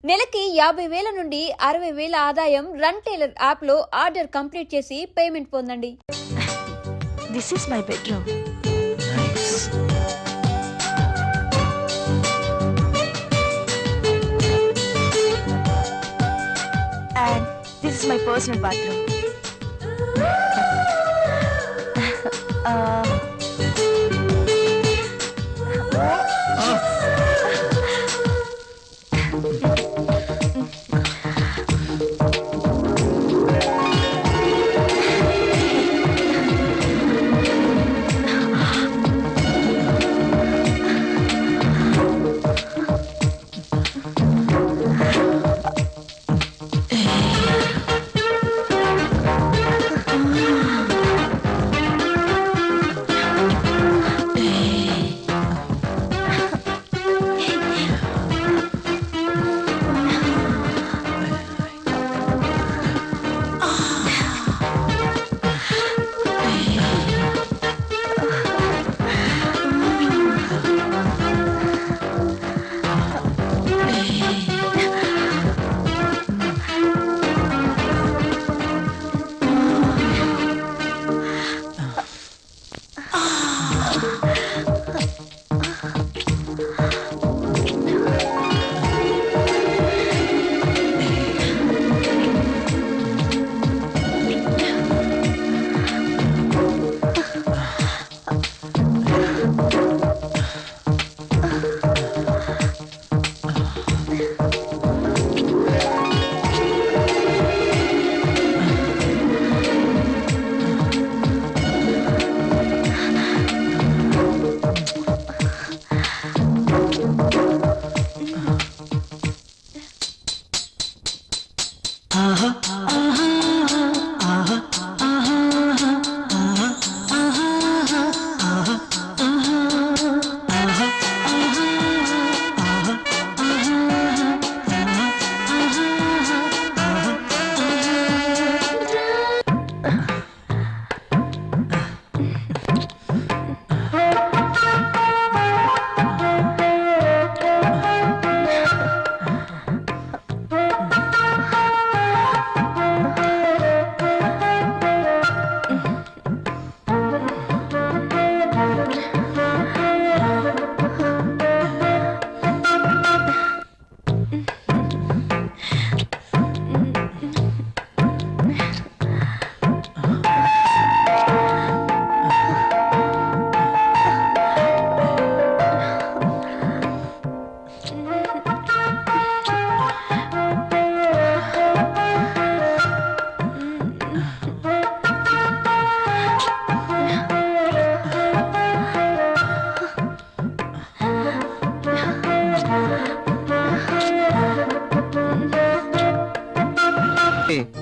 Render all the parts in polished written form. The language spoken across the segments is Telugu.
నెలకి 50,000 నుండి 60,000 ఆదాయం రన్ టైలర్ యాప్ లో ఆర్డర్ కంప్లీట్ చేసి పేమెంట్ పొందండి. This is my bedroom. And this is my personal bathroom.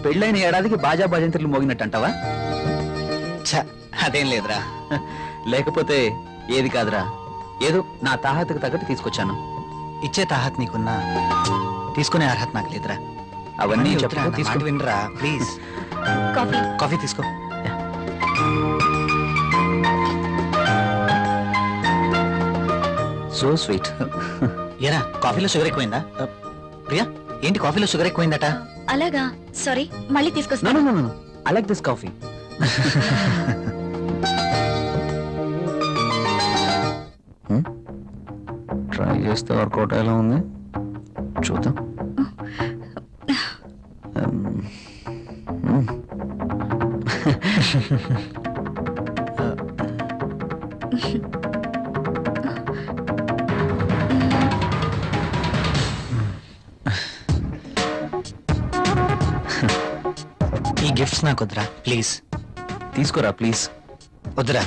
పెళ్ళైన ఏడాదికి బాజా భజంత్రులు మోగినట్టంటావా? అదేం లేదురా. లేకపోతే ఏది కాదురా, ఏదో నా తాహతకు తగ్గట్టు తీసుకొచ్చాను. ఇచ్చే తాహత్ నీకున్నా తీసుకునే అర్హత నాకు లేదురా. అవన్నీ తీసుకుని వినరా ప్లీజ్. కాఫీ. కాఫీ తీసుకో. So sweet. ఏరా కాఫీలో షుగర్ ఎక్కువైందా? ప్రియా ఏంటి కాఫీలో షుగర్ ఎక్కువైందట? అలాగా, సారీ, మళ్ళీ No, తీసుకొస్తాను. no, no, no. I like this coffee. Try చేస్తే వర్కౌట్ ఎలా ఉంది చూద్దాం. ఈ గిఫ్ట్స్ నాకు వద్దురా ప్లీజ్. తీసుకోరా ప్లీజ్. వద్దురా,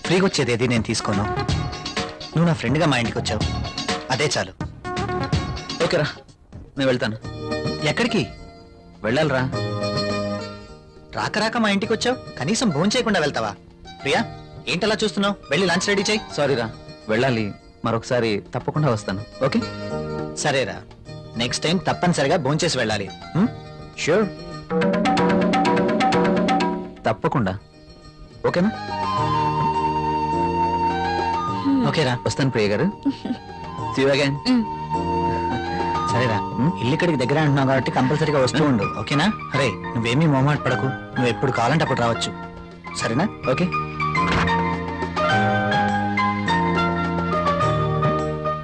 ఫ్రీగా వచ్చేది ఏది నేను తీసుకోను. నువ్వు నా ఫ్రెండ్గా మా ఇంటికి వచ్చావు, అదే చాలు. ఓకేరా, నేను వెళ్తాను. ఎక్కడికి వెళ్ళాలిరా. రాక రాక మా ఇంటికి వచ్చావు, కనీసం భోజనం చేయకుండా వెళ్తావా? ప్రియా ఏంటలా చూస్తున్నావు? వెళ్ళి లంచ్ రెడీ చేయి. సారీరా, వెళ్ళాలి. మరొకసారి తప్పకుండా వస్తాను. ఓకే సరేరా, నెక్స్ట్ టైం తప్పనిసరిగా భోజనం చేసి వెళ్ళాలి. ష్యూర్, తప్పకుండా. ఓకేనా? ఓకేరా, వస్తాను ప్రియ గారు. See you again. సరేరా ఇల్లు ఇక్కడికి దగ్గర అంటున్నావు కాబట్టి కంపల్సరీగా వస్తూ ఉండు ఓకేనా? అరే నువ్వేమీ మొహమాట పడకు, నువ్వు ఎప్పుడు కావాలంటే అప్పుడు రావచ్చు, సరేనా? ఓకే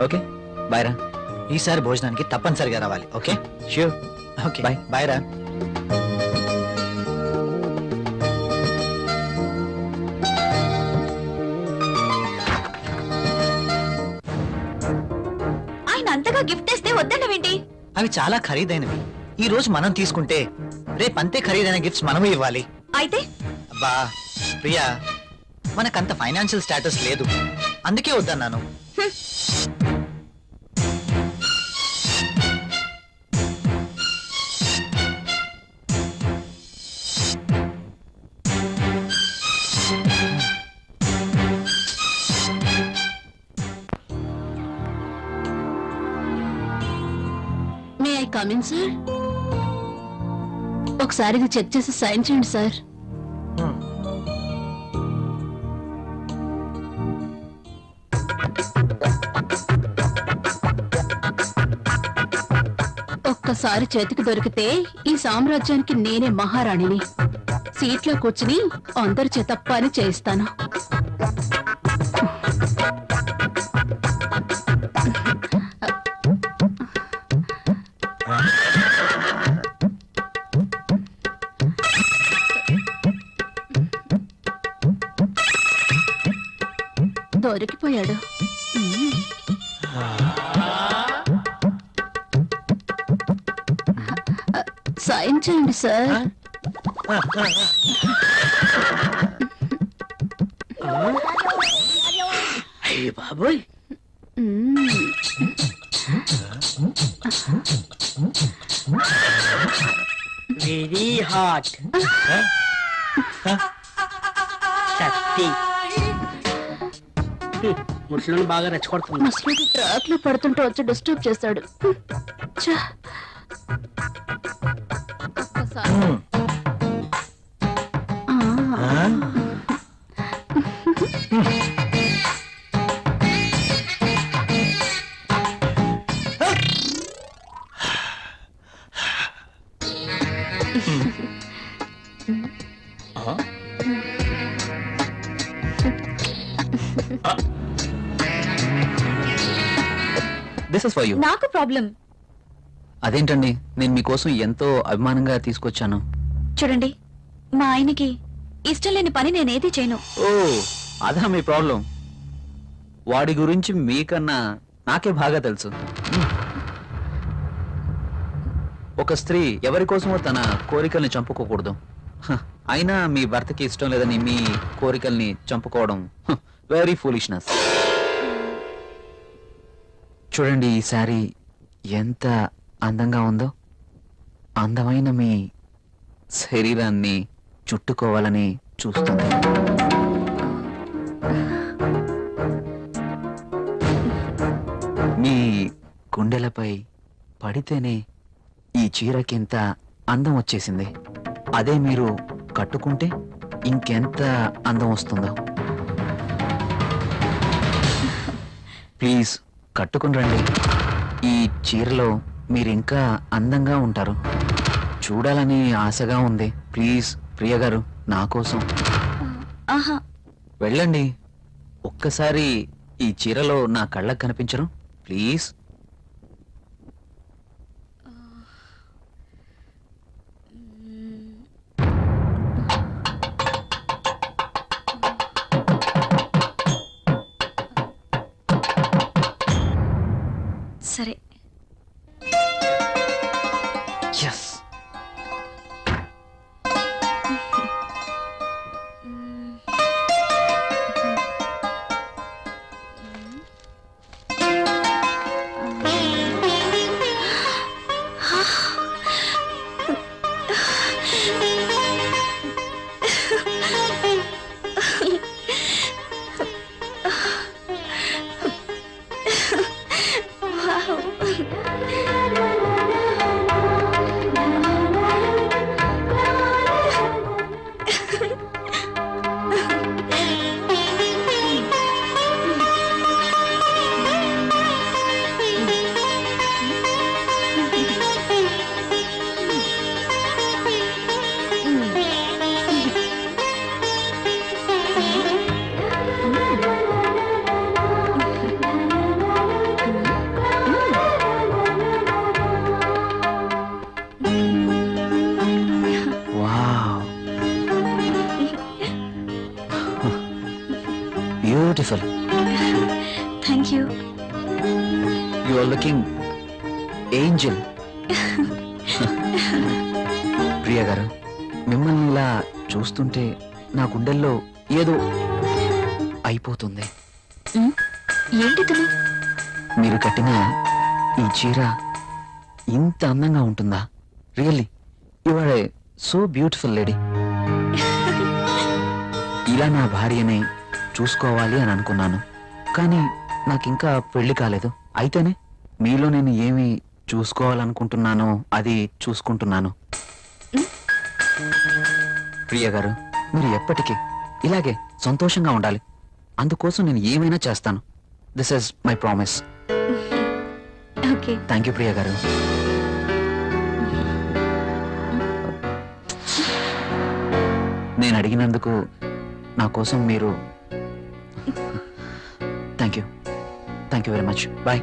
ఓకే బాయ్ రా. ఈసారి భోజనానికి తప్పనిసరిగా రావాలి, okay? Sure. Okay Bye. Bye రా. ఆయన అంతగా గిఫ్ట్ ఇస్తే వద్దన్నవేంటి? అవి చాలా ఖరీదైనవి. ఈ రోజు మనం తీసుకుంటే రేపు అంతే ఖరీదైన గిఫ్ట్స్ మనము ఇవ్వాలి. అయితే అబ్బా ప్రియా, మనకంత ఫైనాన్షియల్ స్టేటస్ లేదు, అందుకే వద్దన్నాను. May I come in sir? ఒకసారి ఇది చెక్ చేసి సైన్ చేయండి సార్. ఒక్కసారి చేతికి దొరికితే ఈ సామ్రాజ్యానికి నేనే మహారాణిని. సీట్లో కూర్చుని అందరి చేత పని చేయిస్తాను. దొరికిపోయాడు. సైన్ చేయండి సార్. అయ్య బాబోయ్, వెరీ హాట్. శక్తి ముసలిని బాగా రెచ్చగొడుతుంది. ముసలికి ట్రాక్ లో పడుతుంటే వచ్చి డిస్టర్బ్ చేశాడు. ఛ! ఒక్కసారి. ఆ. This is for you. నాకు ప్రాబ్లం. అదేంటండి, నేను మీకోసం ఎంతో అభిమానంగా తీసుకొచ్చాను. చూడండి, మా ఆయనకి ఇష్టం లేని పని నేనేది చేయను. ఓ అదా మీ ప్రాబ్లం? వాడి గురించి మీకన్నా నాకే బాగా తెలుసు. ఒక స్త్రీ ఎవరి కోసమో తన కోరికల్ని చంపుకోకూడదు. హ, అయినా మీ భర్తకి ఇష్టం లేదని మీ కోరికల్ని చంపుకోవడం వెరీ ఫూలిష్నెస్. చూడండి, ఈ శారీ ఎంత అందంగా ఉందో. అందమైన మీ శరీరాన్ని చుట్టుకోవాలని చూస్తుంది. మీ గుండెలపై పడితేనే ఈ చీరకింత అందం వచ్చేసింది. అదే మీరు కట్టుకుంటే ఇంకెంత అందం వస్తుందో. ప్లీజ్ కట్టుకుని రండి. ఈ చీరలో మీరింకా అందంగా ఉంటారు. చూడాలని ఆశగా ఉంది. ప్లీజ్ ప్రియ గారు, నా కోసం ఆహా, వెళ్ళండి. ఒక్కసారి ఈ చీరలో నా కళ్ళకు కనిపించరు? ప్లీజ్. సరే. Yes. Beautiful. Thank you. You are looking angel. Priya garu, మిమ్మల్ని ఇలా చూస్తుంటే నా గుండెల్లో ఏదో అయిపోతుంది. ఏంటి తను? మీరు కట్టిన ఈ చీర ఇంత అందంగా ఉంటుందా? Really you are a so beautiful lady. ఇలా నా భార్యని చూసుకోవాలి అని అనుకున్నాను, కానీ నాకింకా పెళ్లి కాలేదు. అయితేనే మీలో నేను ఏమి చూసుకోవాలనుకుంటున్నానో అది చూసుకుంటున్నాను. ప్రియ గారు, మీరు ఎప్పటికీ ఇలాగే సంతోషంగా ఉండాలి. అందుకోసం నేను ఏమైనా చేస్తాను. This is my promise. Okay. Thank you Priya garu. నేను అడిగినందుకు నా కోసం మీరు thank you very much. Bye.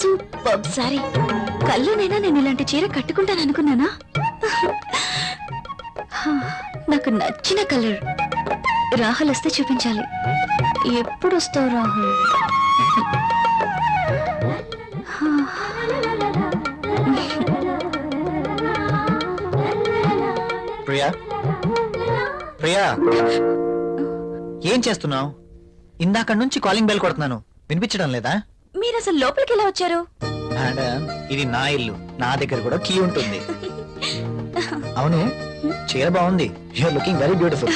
Super sorry. కళ్ళునైనా నేను ఇలాంటి చీర కట్టుకుంటాను అనుకున్నానా? నాకు నచ్చిన కలర్. రాహుల్ వస్తే చూపించాలి. ఎప్పుడు వస్తావు రాహుల్? ప్రియా, ప్రియా, ఏం చేస్తున్నావు? ఇందాక నుంచి కాలింగ్ బెల్ కొడుతున్నాను, వినిపించడం లేదా? మీరు అసలు లోపలికి ఎలా వచ్చారు? మేడం, ఇది నా ఇల్లు, నా దగ్గర కూడా కీ ఉంటుంది. అవును, చీర బాగుంది. You're looking very beautiful.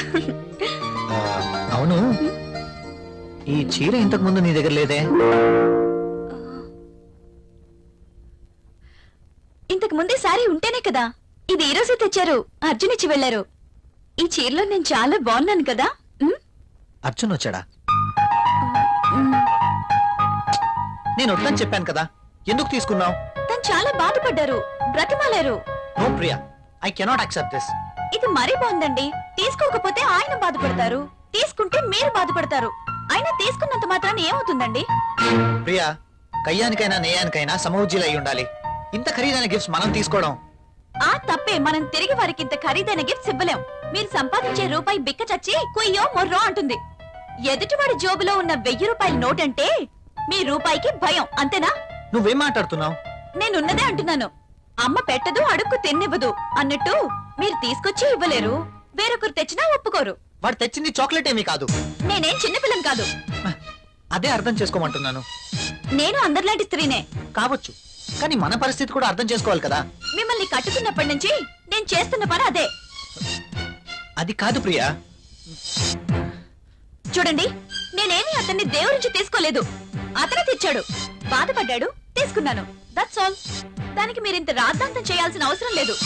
అవును, ఈ చీర ఇంతకు ముందు నీ దగ్గర లేదే? ఇంతకు ముందే సారీ ఉంటేనే కదా. ఇది ఈ రోజే తెచ్చారు, అర్జున్ ఇచ్చి వెళ్లారు. ఈ చీరలో నేను చాలా బాగున్నాను కదా. అర్జున్ వచ్చాడా? మ్, నేను వద్దని చెప్పాను కదా, ఎందుకు తీసుకున్నావు? తను చాలా బాధపడ్డారు, బ్రతిమాలారు. No Priya, I cannot accept this. ఇది మరీ బాగుందండి. తీసుకోకపోతే ఆయన బాధపడతారు, తీసుకుంటే మీరు బాధపడతారు. అయినా తీసుకున్నంత మాత్రాన్ని ఏమవుతుందండి? ప్రియా, కయ్యానికైనా నేయానికైనా సమౌజ్జీలు అయి ఉండాలి. ఇంత ఖరీదైన గిఫ్ట్స్ మనం తీసుకోవడం ఆ తప్పే. మనం తిరిగి వారికి ఇంత ఖరీదైన గిఫ్ట్స్ ఇవ్వలేం. మీరు సంపాదించే రూపాయి బిక్క చచ్చి కుయ్యో మొర్రో అంటుంది. ఎదుటివాడి జోబులో ఉన్న 1000 రూపాయల నోట్ అంటే మీ రూపాయికి భయం, అంతేనా? నువ్వేం మాట్లాడుతున్నావు? నేనున్నదే అంటున్నాను. అమ్మ పెట్టదు, అడుక్కు తిన్నివ్వదు అన్నట్టు మీరు తీసుకొచ్చి ఇవ్వలేరు, వేరొకరు తెచ్చినా ఒప్పుకోరు. వాడు తెచ్చింది చాక్లెట్ ఏమీ కాదు. నేనేం చిన్నపిల్లని కాదు. అదే అర్థం చేసుకోమంటున్నాను. నేను అందరిలాంటి స్త్రీనే. కావచ్చు, కానీ మన పరిస్థితి కూడా అర్థం చేసుకోవాలి కదా. మిమ్మల్ని కట్టుకున్నప్పటి నుంచి నేను చేస్తున్న పని అదే. అది కాదు ప్రియా. చూడండి, నేనేమి అతన్ని దేవురించి తీసుకోలేదు. అతనే తెచ్చాడు, బాధపడ్డాడు, తీసుకున్నాను. That's all. దానికి మీరింత రాద్ధాంతం చేయాల్సిన అవసరం లేదు.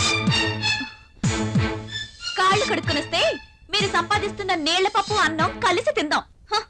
కాళ్ళు కడుక్కునొస్తే మీరు సంపాదిస్తున్న నీళ్ల పప్పు అన్నం కలిసి తిందాం. హ!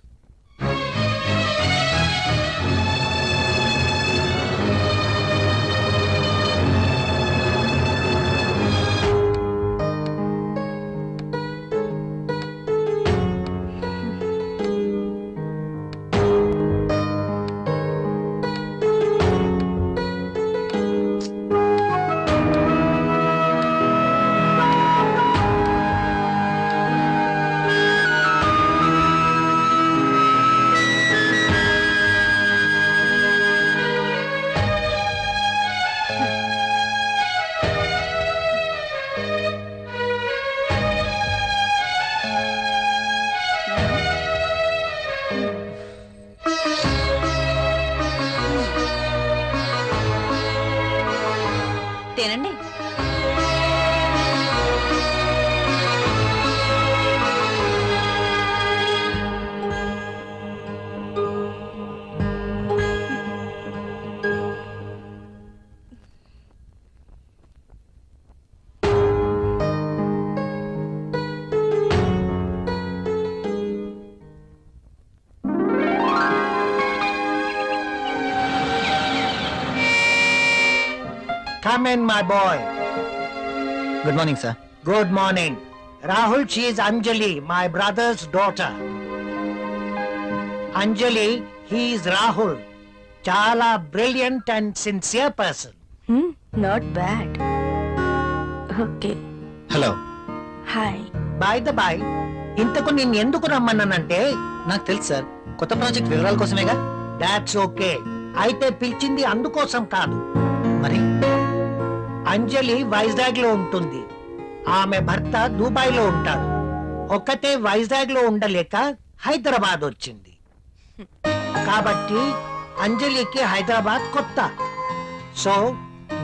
Come in, my boy. Good morning sir. Good morning. Rahul, she is Anjali, my brother's daughter. Anjali, he is Rahul. Chala brilliant and sincere person. Not bad. Okay, hello. Hi. By the by, ఇంతకు నేను ఎందుకు రమ్మన్నానంటే, నాకు తెలుసు సార్, కొత్త ప్రాజెక్ట్ వివరాల కోసమేగా. that's okay. అయితే పిలిచింది అందుకోసం కాదు. మరి అంజలి వైజాగ్ లో ఉంటుంది, ఆమె భర్త దుబాయ్ లో ఉంటాడు. ఒక్కతే వైజాగ్ లో ఉండలేక హైదరాబాద్ వచ్చింది. కాబట్టి అంజలికి హైదరాబాద్ కొత్త. సో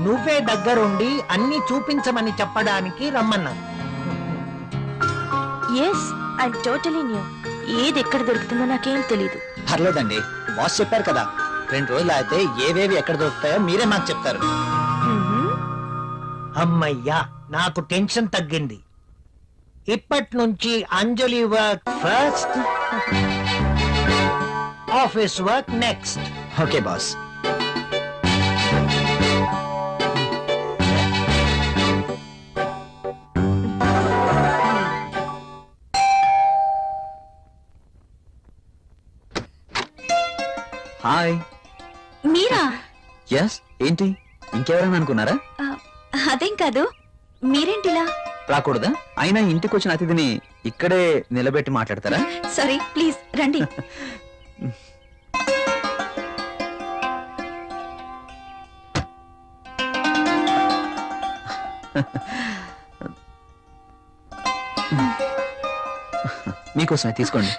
నువ్వే దగ్గరుండి అన్ని చూపించమని చెప్పడానికి రమ్మన్నాను. Yes, I totally new. ఏది ఎక్కడ దొరుకుతుందో నాకేం తెలీదు. పర్లేదండి, బాస్ చెప్పారు కదా, 2 రోజులు అయితే ఏవేవి ఎక్కడ దొరుకుతాయో మీరే మాకు చెప్తారు. అమ్మయ్యా, నాకు టెన్షన్ తగ్గింది. ఇప్పటి నుంచి Anjali work first, office work next. Okay boss. Hi. మీరా? ఎస్, ఏంటి ఇంకెవరైనా అనుకున్నారా? అదేం కాదు, మీరేంటిలా? రాకూడదా? అయినా ఇంటికి వచ్చిన అతిథిని ఇక్కడే నిలబెట్టి మాట్లాడతారా? సారీ, ప్లీజ్ రండి. మీకోసమే తీసుకోండి.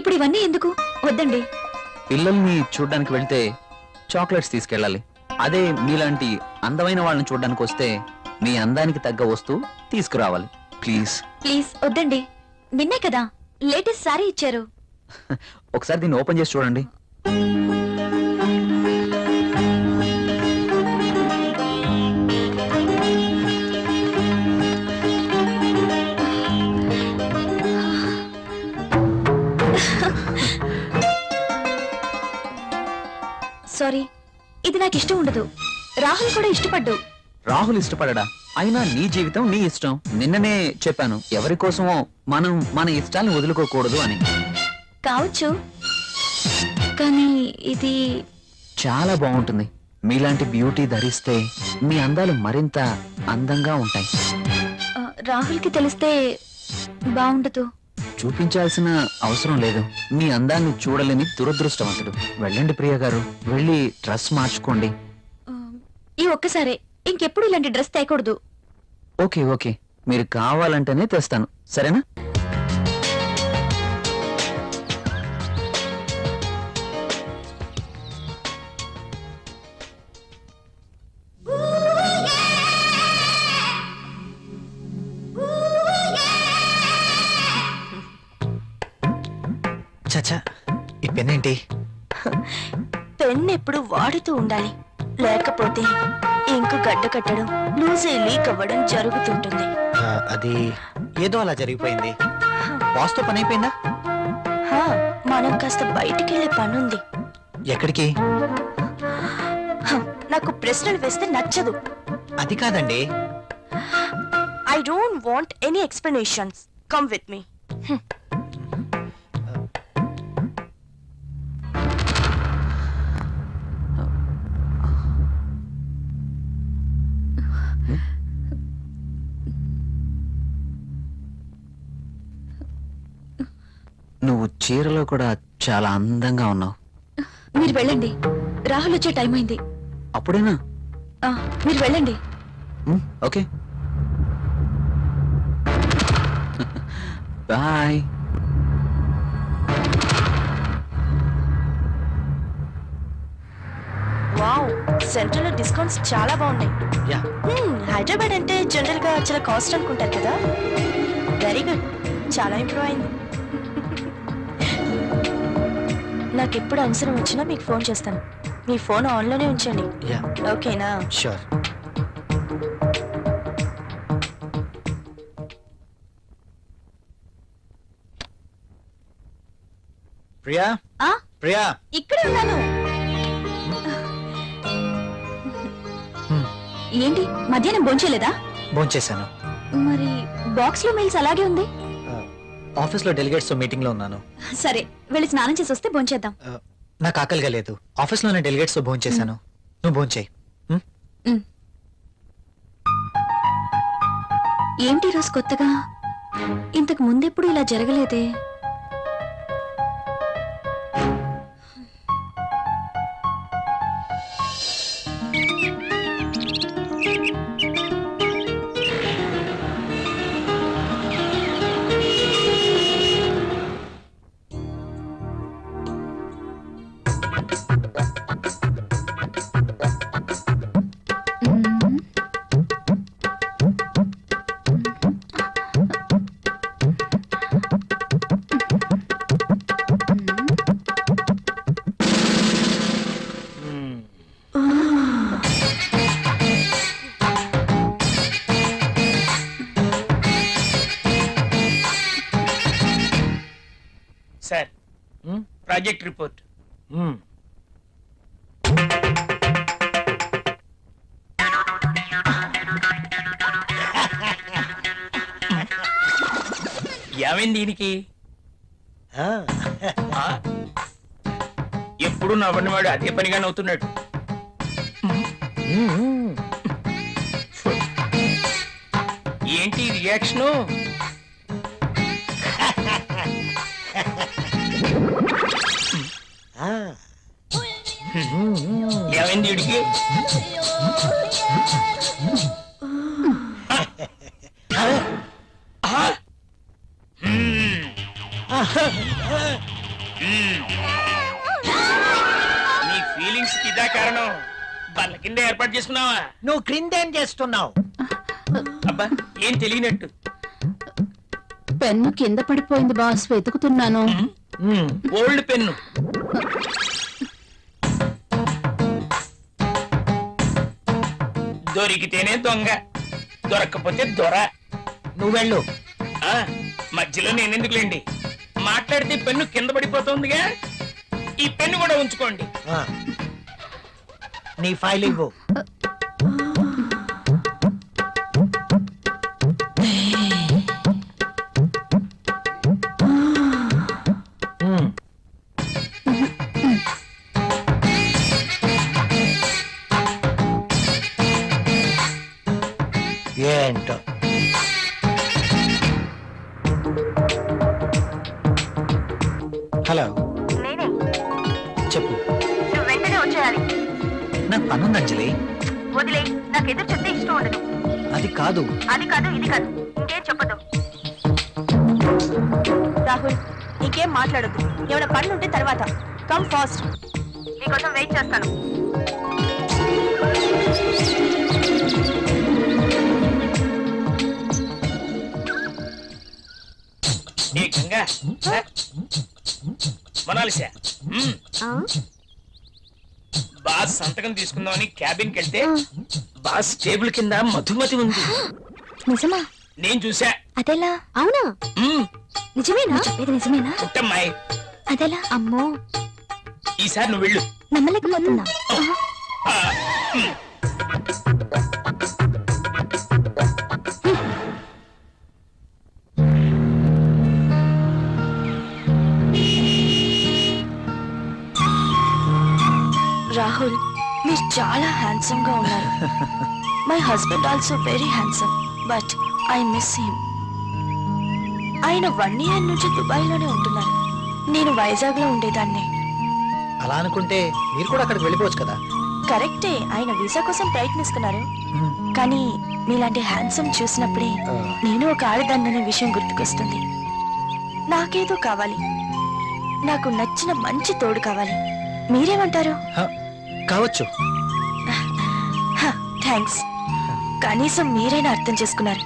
ఇప్పుడు ఇవన్నీ ఎందుకు? వద్దండి. పిల్లల్ని చూడ్డానికి వెళ్తే చాక్లెట్స్ తీసుకెళ్ళాలి. అదే మీలాంటి అందమైన వాళ్ళని చూడ్డానికి వస్తే మీ అందానికి తగ్గ వస్తువు తీసుకురావాలి. ప్లీజ్ ప్లీజ్ వద్దండి. నిన్నే కదా లేటెస్ట్ సారీ ఇచ్చారు. ఒకసారి దీన్ని ఓపెన్ చేసి చూడండి. సారీ, ఇది నాకు ఇష్టం ఉండదు. రాహుల్ కూడా ఇష్టపడ్డు. రాహుల్ ఇష్టపడడా? అయినా నీ జీవితం నీ ఇష్టం. నిన్ననే చెప్పాను, ఎవరి కోసమో మనం మన ఇష్టాలను వదులుకోకూడదు అని. కావచ్చు, కానీ ఇది చాలా బాగుంటుంది. మీలాంటి బ్యూటీ ధరిస్తే మీ అందాలు మరింత అందంగా ఉంటాయి. రాహుల్కి తెలిస్తే బాగుండదు. చూపించాల్సిన అవసరం లేదు. మీ అందాన్ని చూడలేని దురదృష్టవంతుడు. వెళ్ళండి ప్రియ గారు, వెళ్ళి డ్రెస్ మార్చుకోండి. ఈ ఒక్కసారే, ఇంకెప్పుడు ఇలాంటి డ్రెస్ తేకూడదు. ఓకే ఓకే, మీరు కావాలంటేనే తెస్తాను, సరేనా? చచ్చా, ఈ పెన్ ఏంటి? పెన్ ఎప్పుడు వాడుతూ ఉండాలి, లేకపోతే ఇంకు గడ్డ కట్టడం, లూజ్ అయి లీక్ అవ్వడం జరుగుతుంటుంది. అది ఏదో అలా జరిగిపోయింది. బాస్తో పని అయిపోయిందా? మనం కాస్త బయటికి వెళ్ళే పనుంది. ఎక్కడికి? నాకు ప్రశ్నలు వేస్తే నచ్చదు. అది కాదండి. I don't want any explanations. Come with me. నువ్వు చీరలో కూడా చాలా అందంగా ఉన్నావు. మీరు వెళ్ళండి, రాహుల్ వచ్చే టైం అయింది. అప్పుడేనా? మీరు వెళ్ళండి. Okay, bye. వావ్, సెంట్రల్ లో డిస్కౌంట్స్ చాలా బాగున్నాయి. యా. హైదరాబాద్ అంటే జనరల్ గా చాలా కాస్ట్ అనుకుంటారు కదా. వెరీ గుడ్, చాలా ఇంప్రూవ్ అయింది. నాకు ఎప్పుడు అవసరం వచ్చినా మీకు ఫోన్ చేస్తాను. మీ ఫోన్ ఆన్లోనే ఉంచండి, యా. ఓకేనా? షూర్. ప్రియా, ప్రియా, ఇక్కడే ఉన్నాను. ఏంటి మధ్యాహ్నం భోంచేయలేదా? భోంచేశాను. మరి బాక్స్ లో మీల్స్ అలాగే ఉంది. ఆఫీస్ లో డెలిగేట్స్ తో మీటింగ్ లో ఉన్నాను. సరే వెళ్ళి స్నానం చేసి వస్తే భోంచేద్దాం. నాకు ఆకలిగా లేదు. ఆఫీస్ లోనే డెలిగేట్స్ తో భోంచేశాను. నువ్వు భోంచేయి. ఏంటి రోజు కొత్తగా? ఇంతకు ముందెప్పుడు ఇలా జరగలేదే. Sir, project report. ఏమైంది దీనికి? ఎప్పుడు నవ్వని వాడు అదే పనిగా నవ్వుతున్నాడు. ఏంటి రియాక్షను? ఏమైంది వీడికి? నీ ఫీలింగ్స్ కి ఇదా కారణం? బల్ల కింద ఏర్పాటు చేసుకున్నావా? నువ్వు క్రిందేం చేస్తున్నావు? అబ్బా, ఏం తెలియనట్టు. పెన్ను కింద పడిపోయింది బాస్, వెతుకుతున్నాను. Old pen. దొరికితేనే దొంగ, దొరక్కపోతే దొర. నువ్వెళ్ళు. మధ్యలో నేనెందుకులేండి, మాట్లాడితే పెన్ను కింద పడిపోతుందిగా. ఈ పెన్ను కూడా ఉంచుకోండి. నీ ఫైల్ ఇవ్వు. ఏంటో హలో, నేనే. చెప్పు. నువ్వు వెంటనే వచ్చేయాలి. నాకు పనుంది అంజలి. వదిలే, నాకు ఎదురు చెప్తే ఇష్టం ఉండదు. అది కాదు. అది కాదు, ఇది కాదు, ఇంకేం చెప్పదు. రాహుల్, ఇంకేం మాట్లాడద్దు. ఏమైనా పనులు ఉంటే తర్వాత. కమ్ ఫాస్ట్, నీకోసం వెయిట్ చేస్తాను. ఏ గంగా, మొనాలిసా, బాస్ సంతకం తీసుకుందామని క్యాబిన్కి వెళ్తే బాస్ టేబుల్ కింద మధుమతి ఉంది. నిజమా? నేను చూసా. అదెలా? అవునా? నిజమేనా? చెప్పేది నిజమేనా? పుట్టమ్మాయి, అదెలా? అమ్మో, ఈసారి నువ్వు వెళ్ళు. నమ్మలేకపోతున్నా. రాహుల్, మీరు చాలా హ్యాండ్సమ్ గా ఉన్నారు. My husband also very handsome, but I miss him. ఆయన 1 year నుంచి దుబాయ్ లోనే ఉంటున్నారు. నేను వైజాగ్ లో ఉండేదాన్ని. అలా అనుకుంటే మీరు కూడా అక్కడికి వెళ్ళిపోవచ్చు కదా. కరెక్టే, ఆయన వీసా కోసం ప్రయత్నిస్తున్నారు. కానీ మీలాంటి హ్యాండ్సమ్ చూసినప్పుడే నేను ఒక ఆడదాన్ననే విషయం గుర్తుకొస్తుంది. నాకేదో కావాలి, నాకు నచ్చిన మంచి తోడు కావాలి. మీరేమంటారు? కావచ్చు. థ్యాంక్స్. కనీసం మీరైనా అర్థం చేసుకున్నారు.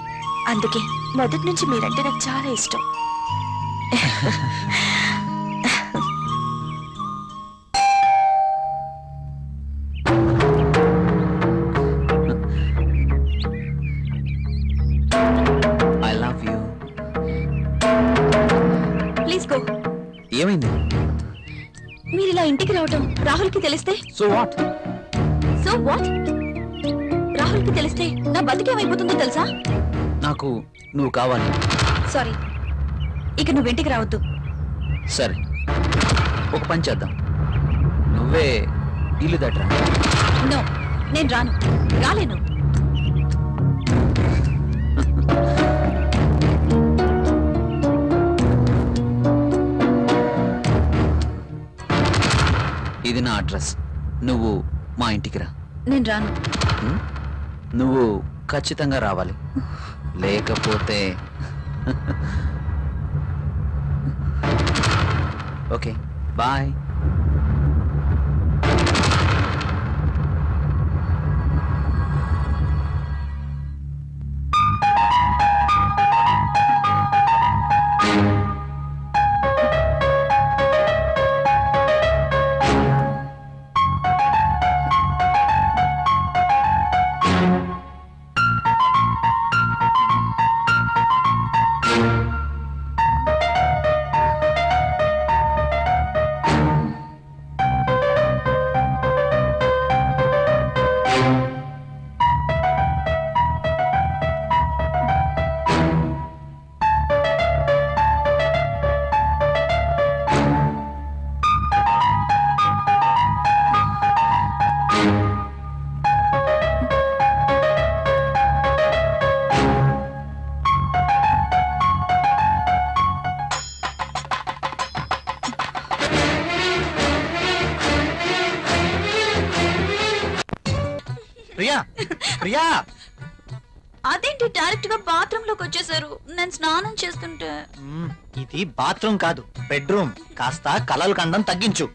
అందుకే మొదటి నుంచి మీరంటే నాకు చాలా ఇష్టం. I love you. Please go. ఏమైంది? మీరు ఇలా ఇంటికి రావటం రాహుల్ కి తెలిస్తే? So what? So what? Rahul Rahul కి తెలిస్తే నా బతికేమైపోతుందో తెలుసా? నాకు నువ్వు కావాలి. సారీ, ఇక నువ్వు ఇంటికి రావద్దు. సరే, ఒక పని చేద్దాం. నువ్వే ఇల్లు దట్రా. నో, నేను రాను, రాలేను. ఇది నా అడ్రస్. నువ్వు మా ఇంటికి రా. నేను రాను. నువ్వు ఖచ్చితంగా రావాలి, లేకపోతే ఓకే బాయ్. ప్రియా, ప్రియా, అదేంటి డైరెక్ట్ గా బాత్రూమ్ లోకి వచ్చేసారు? నేను స్నానం చేస్తుంటే. ఇది బాత్రూమ్ కాదు, బెడ్రూమ్. కాస్త కలలు కండం తగ్గించు.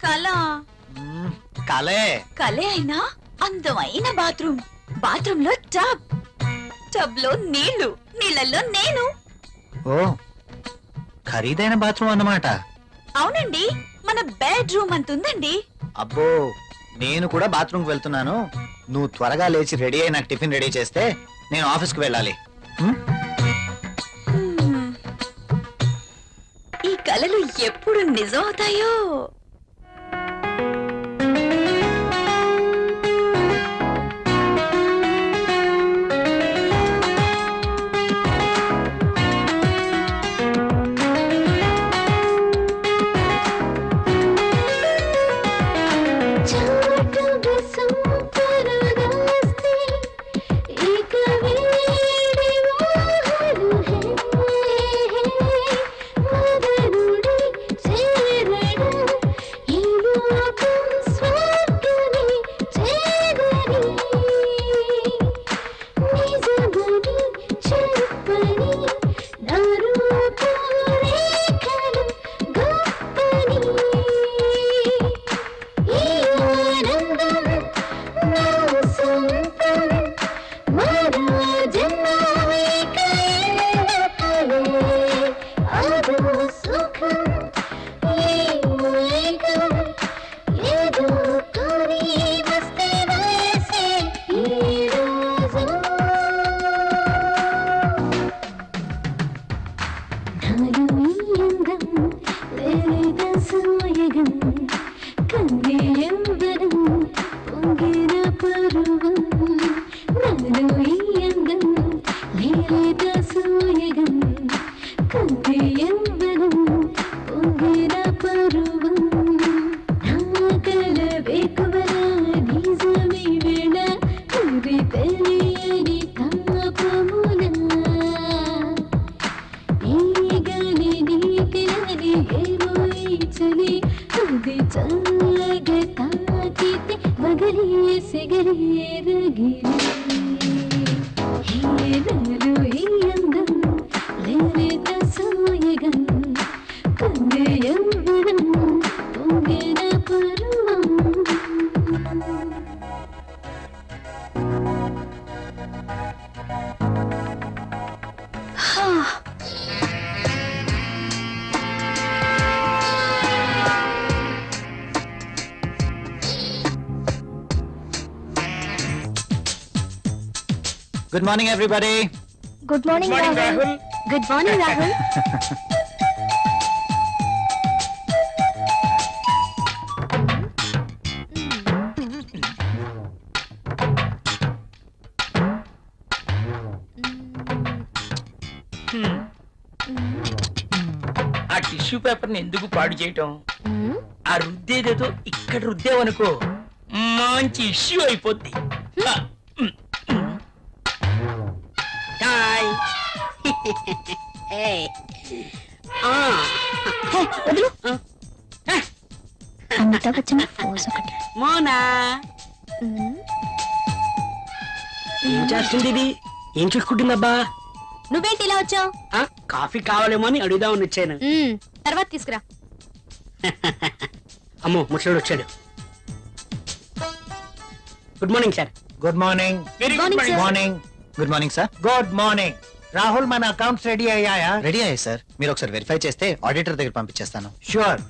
కళ కలే. కలే అయినా అందమైన బాత్రూమ్. బాత్రూమ్ లో టబ్, టబ్ లో నీళ్లు, నీళ్ళల్లో నేను. ఓ, ఖరీదైన బాత్రూమ్ అన్నమాట. అవునండి, మన బెడ్రూమ్ అంతుందండి. అబ్బో, నేను కూడా బాత్రూమ్ కి వెళ్తున్నాను. నువ్వు త్వరగా లేచి రెడీ అయి నాకు టిఫిన్ రెడీ చేస్తే నేను ఆఫీస్కి వెళ్ళాలి. ఈ కలలు ఎప్పుడు నిజం అవుతాయో. Good morning, everybody. Good morning, Rahul. Good morning, Rahul. Tissue paper ని ఎందుకు పాడు చేయటం? ఆ రుద్దేదేదో ఇక్కడ రుద్దేవనుకో మంచి ఇష్యూ అయిపోద్ది. ఆ, టాయ్ ఏయ్. ఆ. హే, వదులు. ఆ. అమితాబ్ బచ్చన్ పోజ్ ఒకటి. మోనా ఏం చేస్తుంది ఇది? ఏం చూసుకుంటుందబ్బా? నువ్వేంటి ఇలా వచ్చావు? ఆ, కాఫీ కావాలేమో అని అడుగుదామని వచ్చాను. తర్వాత తీసుకురా. అమ్మో ముసలోడు వచ్చాడు. Good morning sir. Good morning. Very good Morning, morning. sir. Morning. Good morning sir. Good morning. Rahul, మన అకౌంట్స్ రెడీ అయ్యాయా? రెడీ అయ్యాయి సార్. మీరు ఒకసారి వెరిఫై చేస్తే ఆడిటర్ దగ్గర పంపించేస్తాను. షూర్.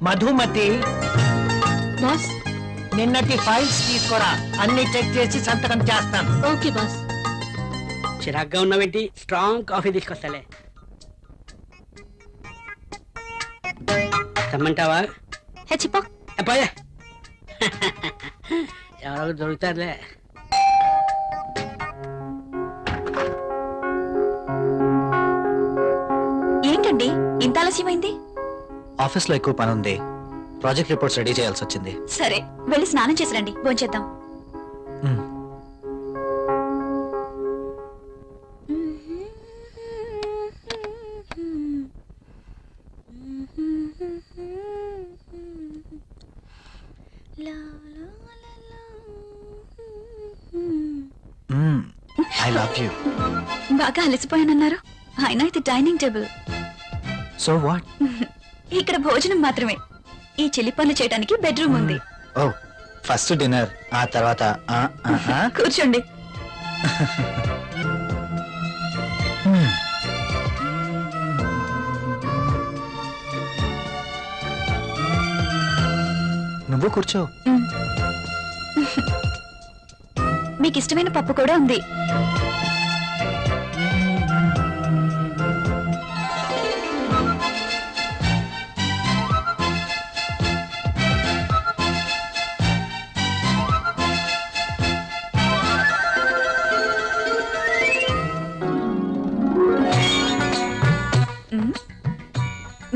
మధుమతి, బాస్. నిన్నటి ఫైల్స్ తీసుకురా. అన్ని చెక్ చేసి సంతకం చేస్తాను. Okay boss. చిరాగ్గా ఉన్నావేంటి? Strong coffee తీసుకొస్తాలే. తెమ్మంటావా? హే చిప్పా. పోయా. ఎవరో దొరుకుతారులే. ఏంటండి ఇంత ఆలస్యమైంది? ఆఫీస్ లో ఎక్కువ పని ఉంది. ప్రాజెక్ట్ రిపోర్ట్స్ రెడీ చేయాల్సి వచ్చింది. సరే వెళ్ళి స్నానం చేసి రండి, భోంచేద్దాం. మ్మ్. I love you. బాగా అలసిపోయానన్నారు. అయినా ఇది డైనింగ్ టేబుల్, సో వాట్? ఇక్కడ భోజనం మాత్రమే. ఈ చిలి పనులు చేయడానికి బెడ్రూమ్ ఉంది. ఓ, ఫస్ట్ డిన్నర్, ఆ తర్వాత కూర్చోండి. నువ్వు కూర్చో. మీకు ఇష్టమైన పప్పు కూడా ఉంది.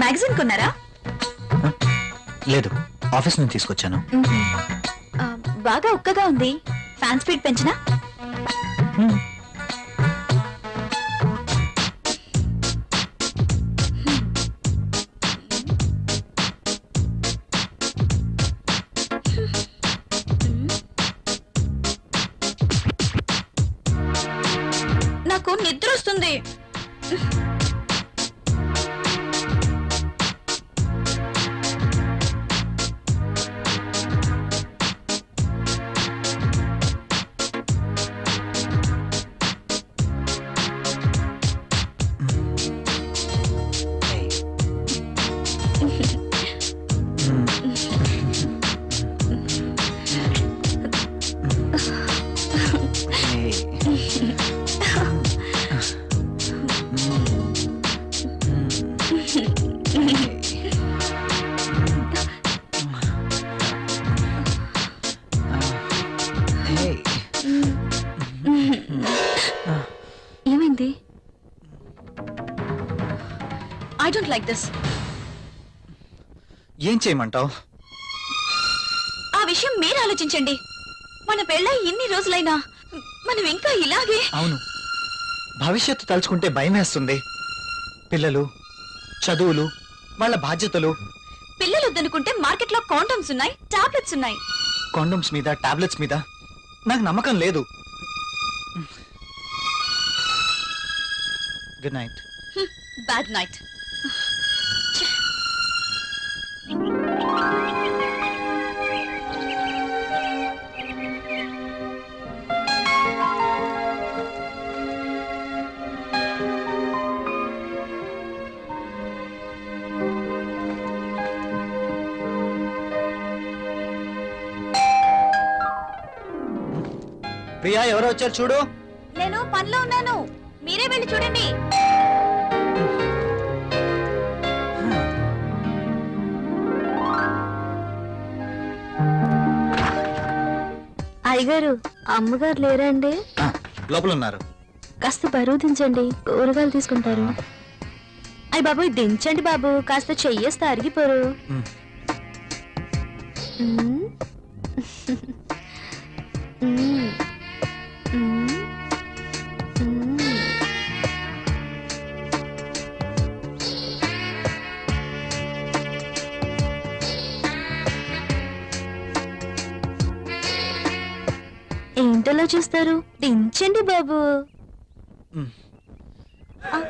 మ్యాగజైన్ కొన్నారా? లేదు, ఆఫీస్ నుంచి తీసుకొచ్చాను. ఆ, బాగా ఉక్కగా ఉంది. ఫ్యాన్ స్పీడ్ పెంచినా? నాకు నిద్ర వస్తుంది. ఏమైంది? I don't like this. ఏం చేయమంటావు? ఆ విషయం మీరు ఆలోచించండి. మన పెళ్ళై ఇన్ని రోజులైనా మనం ఇంకా ఇలాగే. అవును, భవిష్యత్తు తలుచుకుంటే భయం వేస్తుంది. పిల్లలు, చదువులు, వాళ్ళ బాధ్యతలు. పిల్లలు వద్దనుకుంటే మార్కెట్ లో కాండమ్స్ ఉన్నాయి, టాబ్లెట్స్ ఉన్నాయి. కాండమ్స్ మీద, టాబ్లెట్స్ మీద నాకు నమ్మకం లేదు. Good night. Bad night. Priya, ఎవరో వచ్చారు చూడు. నేను పనిలో ఉన్నాను, మీరే వెళ్ళి చూడండి. అయ్యగారు, అమ్మగారు లేరండి? లోపల ఉన్నారు. కాస్త బరువు దించండి, కూరగాయలు తీసుకుంటారు. అయ్య బాబు దించండి బాబు, కాస్త చెయ్యేస్తే అరిగిపోరు. మ్. మ్. మ్. మ్. మ్. ఏంటలా చూస్తారు, దించండి బాబు. మ్. ఆ,